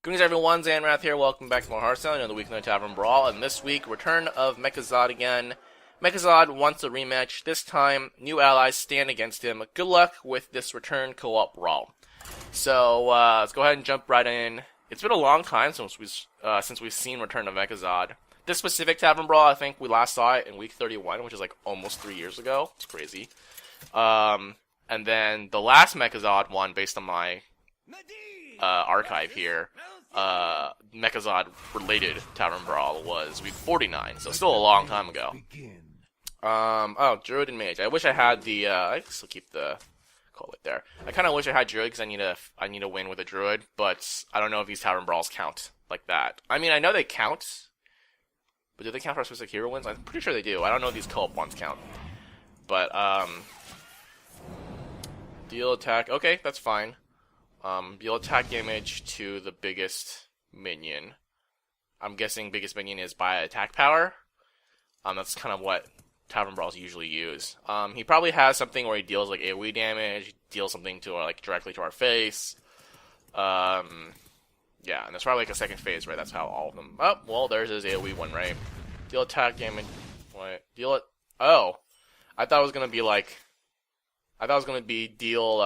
Greetings everyone, Zannrath here, welcome back to more Hearthstone, another week in the Tavern Brawl, and this week, return of Mechazod again. Mechazod wants a rematch, this time, new allies stand against him. Good luck with this return co-op brawl. So, let's go ahead and jump right in. It's been a long time since we've seen Return of Mechazod. This specific Tavern Brawl, I think we last saw it in week 31, which is like almost 3 years ago. It's crazy. And then the last Mechazod one, based on my archive here, Mechazod related Tavern Brawl was week 49, so still a long time ago. Oh, Druid and Mage. I wish I had the, I still keep the call it there. I kind of wish I had Druid because I need to win with a Druid, but I don't know if these Tavern Brawls count like that. I mean, I know they count, but do they count for specific hero wins? I'm pretty sure they do. I don't know if these co-op ones count. But, deal attack. Okay, that's fine. Deal attack damage to the biggest minion. I'm guessing biggest minion is by attack power. That's kind of what Tavern Brawls usually use. He probably has something where he deals like AoE damage, deals something to like directly to our face. Yeah, and there's probably like a second phase, right? That's how all of them. Oh, well, there's his AoE one, right? Deal attack damage. Wait, deal it. Oh, I thought it was gonna be like. I thought it was gonna be deal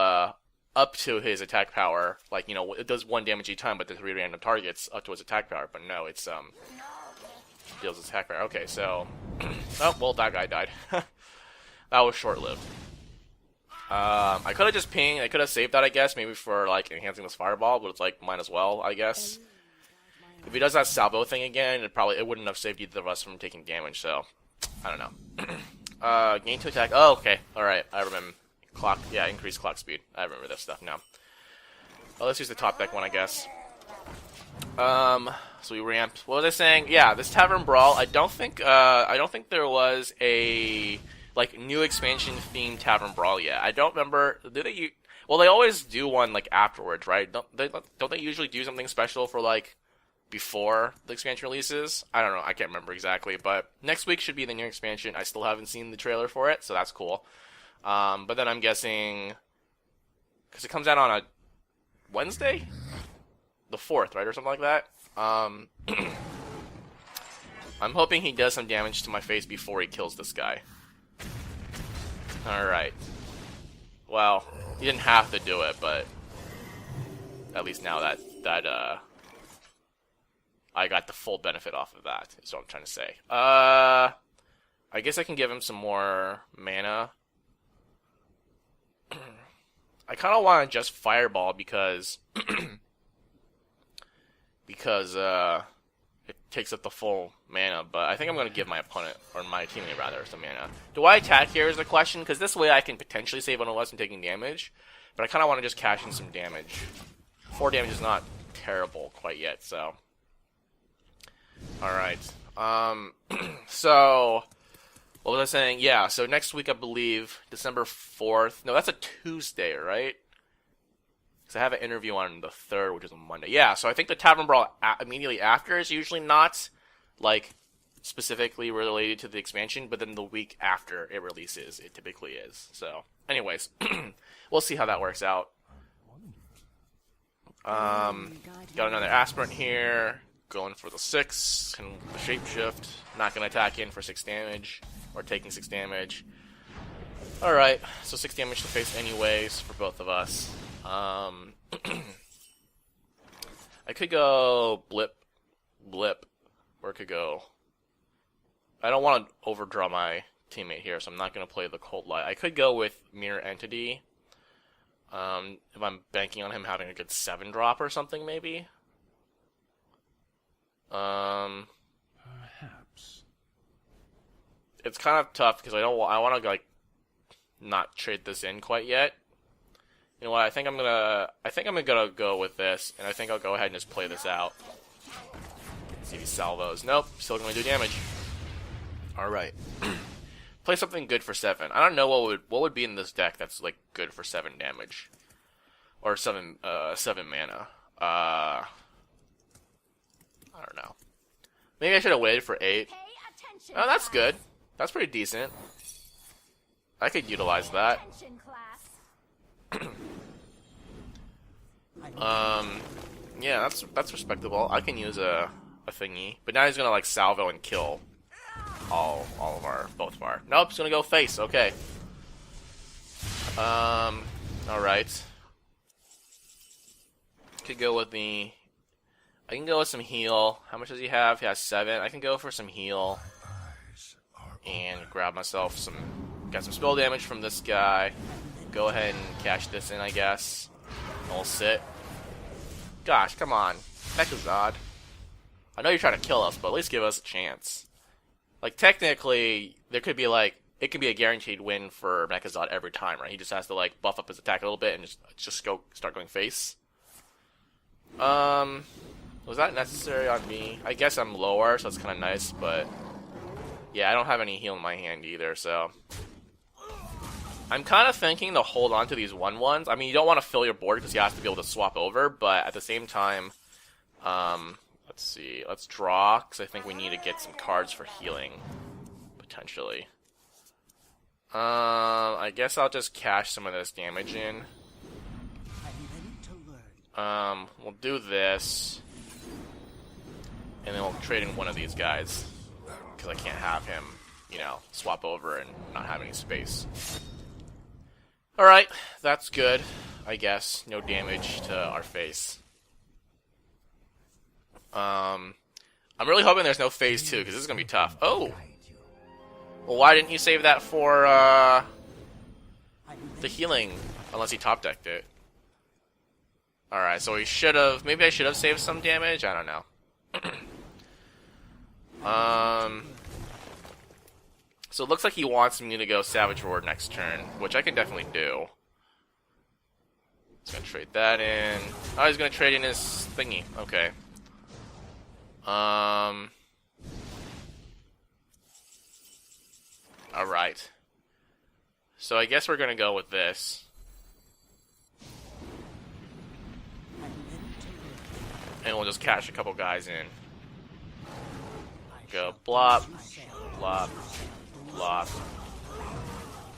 up to his attack power, like, you know, it does 1 damage each time, but the 3 random targets up to his attack power. But no, it's deals his attack power. Okay, so oh well, that guy died. That was short-lived. I could have just pinged. I could have saved that, I guess, maybe for like enhancing this fireball, but it's like might as well, I guess. If he does that salvo thing again, it wouldn't have saved either of us from taking damage. So I don't know. Gain 2 attack. Oh, okay, all right, I remember. Clock, yeah, increased clock speed. I remember this stuff now. Well, let's use the top deck one, I guess. So we ramped. What was I saying? Yeah, this Tavern Brawl. I don't think there was a like new expansion themed Tavern Brawl yet. I don't remember. Did they? Well, they always do one like afterwards, right? Don't they usually do something special for like before the expansion releases? I don't know. I can't remember exactly. But next week should be the new expansion. I still haven't seen the trailer for it, so that's cool. But then I'm guessing, because it comes out on a Wednesday? The 4th, right? Or something like that? I'm hoping he does some damage to my face before he kills this guy. Alright. Well, he didn't have to do it, but at least now that I got the full benefit off of that, is what I'm trying to say. I guess I can give him some more mana. I kind of want to just fireball because it takes up the full mana, but I think I'm going to give my opponent, or my teammate rather, some mana. Do I attack here is the question, because this way I can potentially save one of us from taking damage, but I kind of want to just cash in some damage. 4 damage is not terrible quite yet, so. Alright. So, what was I saying? Yeah, so next week, I believe, December 4th. No, that's a Tuesday, right? Because I have an interview on the 3rd, which is a Monday. Yeah, so I think the Tavern Brawl immediately after is usually not, like, specifically related to the expansion, but then the week after it releases, it typically is. So, anyways, we'll see how that works out. Got another Aspirant here. Going for the 6. Can shapeshift. Not going to attack in for 6 damage. Or taking 6 damage. Alright, so 6 damage to face anyways for both of us. I could go blip, or I could go. I don't want to overdraw my teammate here, so I'm not going to play the Cold Light. I could go with Mirror Entity. If I'm banking on him having a good 7 drop or something, maybe. Perhaps. It's kind of tough because I want to like not trade this in quite yet. You know what? I think I'm gonna go with this, and I think I'll go ahead and just play this out. See if he salvos. Nope, still gonna do damage. All right, play something good for 7. I don't know what would be in this deck that's like good for 7 damage, or 7 mana. I don't know. Maybe I should have waited for 8. Oh, that's good. That's pretty decent. I could utilize that. Yeah, that's respectable. I can use a thingy, but now he's gonna like salvo and kill all of our both of our. Nope, he's gonna go face. Okay. All right. Could go with the. I can go with some heal. How much does he have? He has 7. I can go for some heal and grab myself some. Got some spell damage from this guy. Go ahead and cash this in, I guess. I'll sit. Gosh, come on, Mechazod. I know you're trying to kill us, but at least give us a chance. Like, technically, there could be, like, it could be a guaranteed win for Mechazod every time, right? He just has to, like, buff up his attack a little bit and just start going face. Was that necessary on me? I guess I'm lower, so it's kind of nice, but yeah, I don't have any heal in my hand either, so I'm kind of thinking to hold on to these 1/1s. I mean, you don't want to fill your board because you have to be able to swap over, but at the same time, let's see. Let's draw, because I think we need to get some cards for healing, potentially. I guess I'll just cash some of this damage in. We'll do this, and then we'll trade in one of these guys, because I can't have him, you know, swap over and not have any space. Alright, that's good, I guess. No damage to our face. I'm really hoping there's no phase 2, because this is going to be tough. Oh! Well, why didn't you save that for, the healing, unless he top-decked it? Alright, so we should have... Maybe I should have saved some damage? I don't know. So it looks like he wants me to go Savage Roar next turn, which I can definitely do. He's gonna trade that in. Oh, he's gonna trade in his thingy. Okay. Alright. So I guess we're gonna go with this. And we'll just cash a couple guys in. Go blop, blop, blop,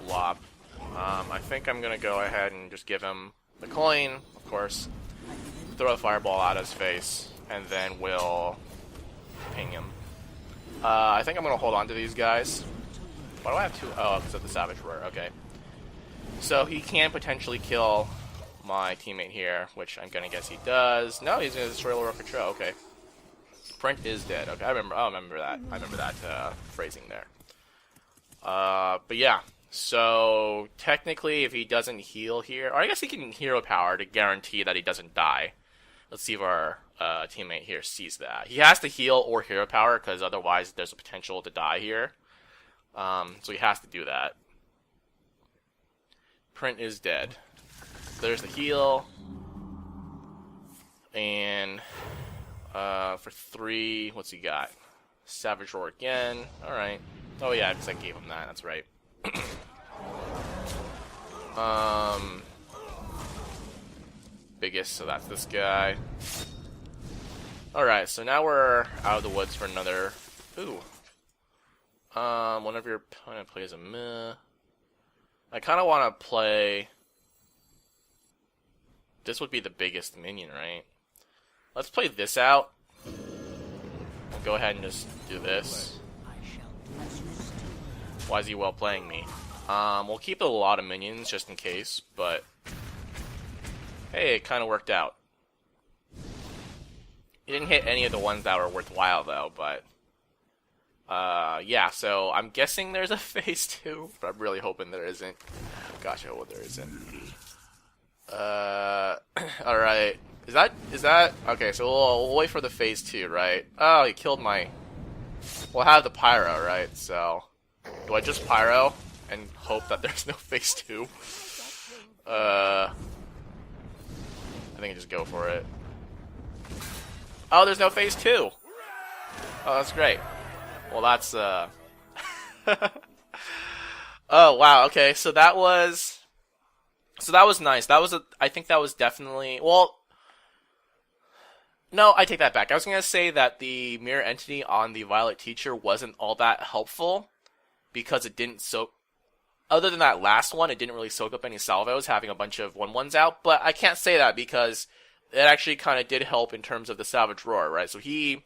blop. I think I'm gonna go ahead and just give him the coin, of course. Throw a fireball at his face, and then we'll ping him. I think I'm gonna hold on to these guys. Why do I have 2? Oh, because of the Savage Roar. Okay. So he can potentially kill my teammate here, which I'm gonna guess he does. No, he's gonna destroy Laura Control. Okay. Print is dead. Okay, I remember. Oh, I remember that. I remember that phrasing there. But yeah. So technically, if he doesn't heal here, or I guess he can hero power to guarantee that he doesn't die. Let's see if our teammate here sees that. He has to heal or hero power because otherwise there's a potential to die here. So he has to do that. Print is dead. There's the heal. And for 3, what's he got? Savage Roar again. Alright. Oh yeah, because I gave him that. That's right. Biggest, so that's this guy. Alright, so now we're out of the woods for another... Ooh. Whenever your opponent plays a meh... I kind of want to play... This would be the biggest minion, right? Let's play this out. We'll go ahead and just do this. Why is he well playing me? We'll keep a lot of minions just in case, but... Hey, it kind of worked out. He didn't hit any of the ones that were worthwhile, though, but... yeah, so I'm guessing there's a phase 2, but I'm really hoping there isn't. Gosh, I hope there isn't. Alright. Is that... Okay, so we'll wait for the phase 2, right? Oh, he killed my... We'll have the pyro, right? So... Do I just pyro and hope that there's no phase 2? I think I just go for it. Oh, there's no phase 2! Oh, that's great. Well, that's, Oh, wow, okay, so that was... So that was nice. That was I think that was definitely... Well... No, I take that back. I was going to say that the mirror entity on the Violet Teacher wasn't all that helpful, because it didn't soak... Other than that last one, it didn't really soak up any salvos, having a bunch of 1/1s out, but I can't say that because it actually kind of did help in terms of the Savage Roar, right? So he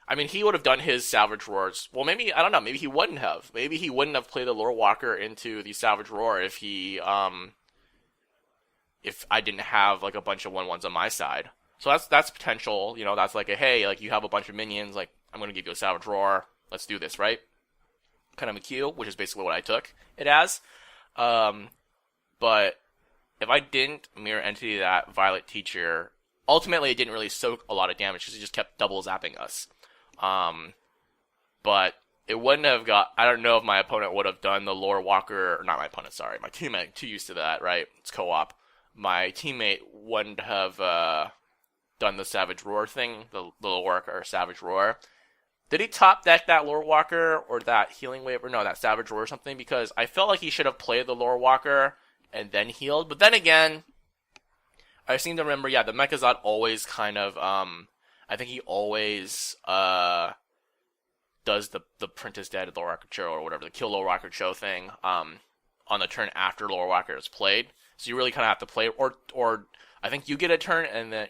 would have done his Savage Roars. Well, maybe, I don't know, maybe he wouldn't have. Maybe he wouldn't have played the Lore Walker into the Savage Roar if if I didn't have, like, a bunch of 1/1s on my side. So that's potential, that's like hey, like, you have a bunch of minions, like, I'm gonna give you a Savage Roar, let's do this, right? Kind of a Q, which is basically what I took it as. But if I didn't Mirror Entity that Violet Teacher, ultimately it didn't really soak a lot of damage because it just kept double zapping us. But it wouldn't have I don't know if my opponent would have done the Lore Walker, or not my opponent, sorry, my teammate, too used to that, right? It's co-op. My teammate wouldn't have done the Savage Roar thing, the Lore Walker Savage Roar. Did he top deck that Lore Walker or that Healing Wave, or no, that Savage Roar or something? Because I felt like he should have played the Lore Walker and then healed. But then again, I seem to remember, the Mechazod always kind of, I think he always does the Print is Dead Lore Walker Show, or whatever, the Kill Lore Walker Show thing, on the turn after Lore Walker is played. So you really kind of have to play, or I think you get a turn, and then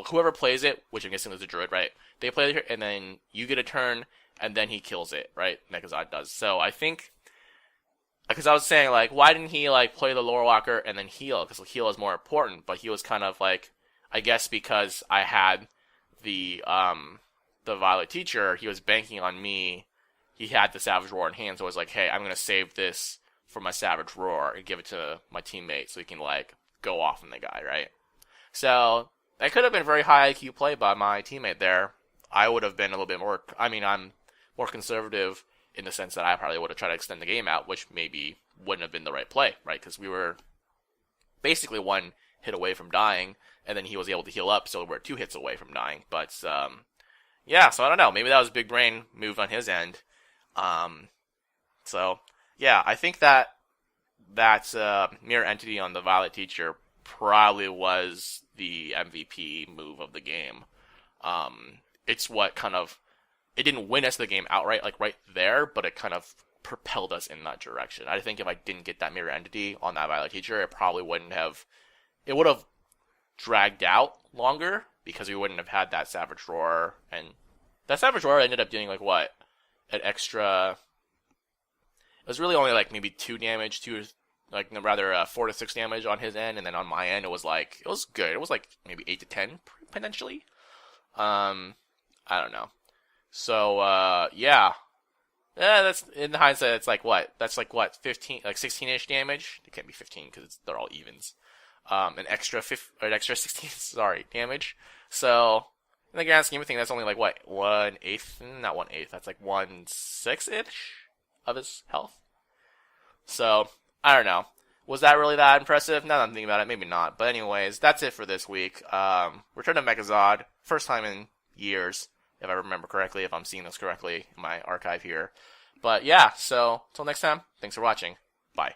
whoever plays it, which I'm guessing is a Druid, right? They play it, and then you get a turn, and then he kills it, right? Mechazod does. So I think, because I was saying, like, why didn't he, like, play the Lore Walker and then heal? Because heal is more important. But he was kind of like, I guess because I had the Violet Teacher, he was banking on me. He had the Savage Roar in hand, so I was like, hey, I'm gonna save this for my Savage Roar and give it to my teammate so he can, like, go off on the guy, right? So that could have been a very high IQ play by my teammate there. I would have been a little bit more, I'm more conservative in the sense that I probably would have tried to extend the game out, which maybe wouldn't have been the right play, right? Because we were basically one hit away from dying, and then he was able to heal up, so we're 2 hits away from dying. But, so I don't know. Maybe that was a big brain move on his end. So, I think that Mirror Entity on the Violet Teacher probably was the MVP move of the game. It's what kind of, it didn't win us the game outright, like right there, but it kind of propelled us in that direction. I think if I didn't get that Mirror Entity on that Violet Teacher, it probably wouldn't have, it would have dragged out longer, because we wouldn't have had that Savage Roar, and that Savage Roar ended up doing, like, what? An extra, it was really only, like, maybe 2 damage, 4 to 6 damage on his end, and then on my end, it was good. It was, like, maybe 8 to 10, potentially. I don't know. So, that's, in hindsight, it's like, what? That's like, what, 15, like, 16-ish damage? It can't be 15, because they're all evens. An extra 16, sorry, damage. So, in the grand scheme of things, that's only, like, what, 1/8? Not 1/8, that's like 1/6-ish of his health. So, I don't know. Was that really that impressive? Now that I'm thinking about it, maybe not. But anyways, that's it for this week. Return to Mechazod. First time in years, if I remember correctly, if I'm seeing this correctly in my archive here. But so, till next time, thanks for watching. Bye.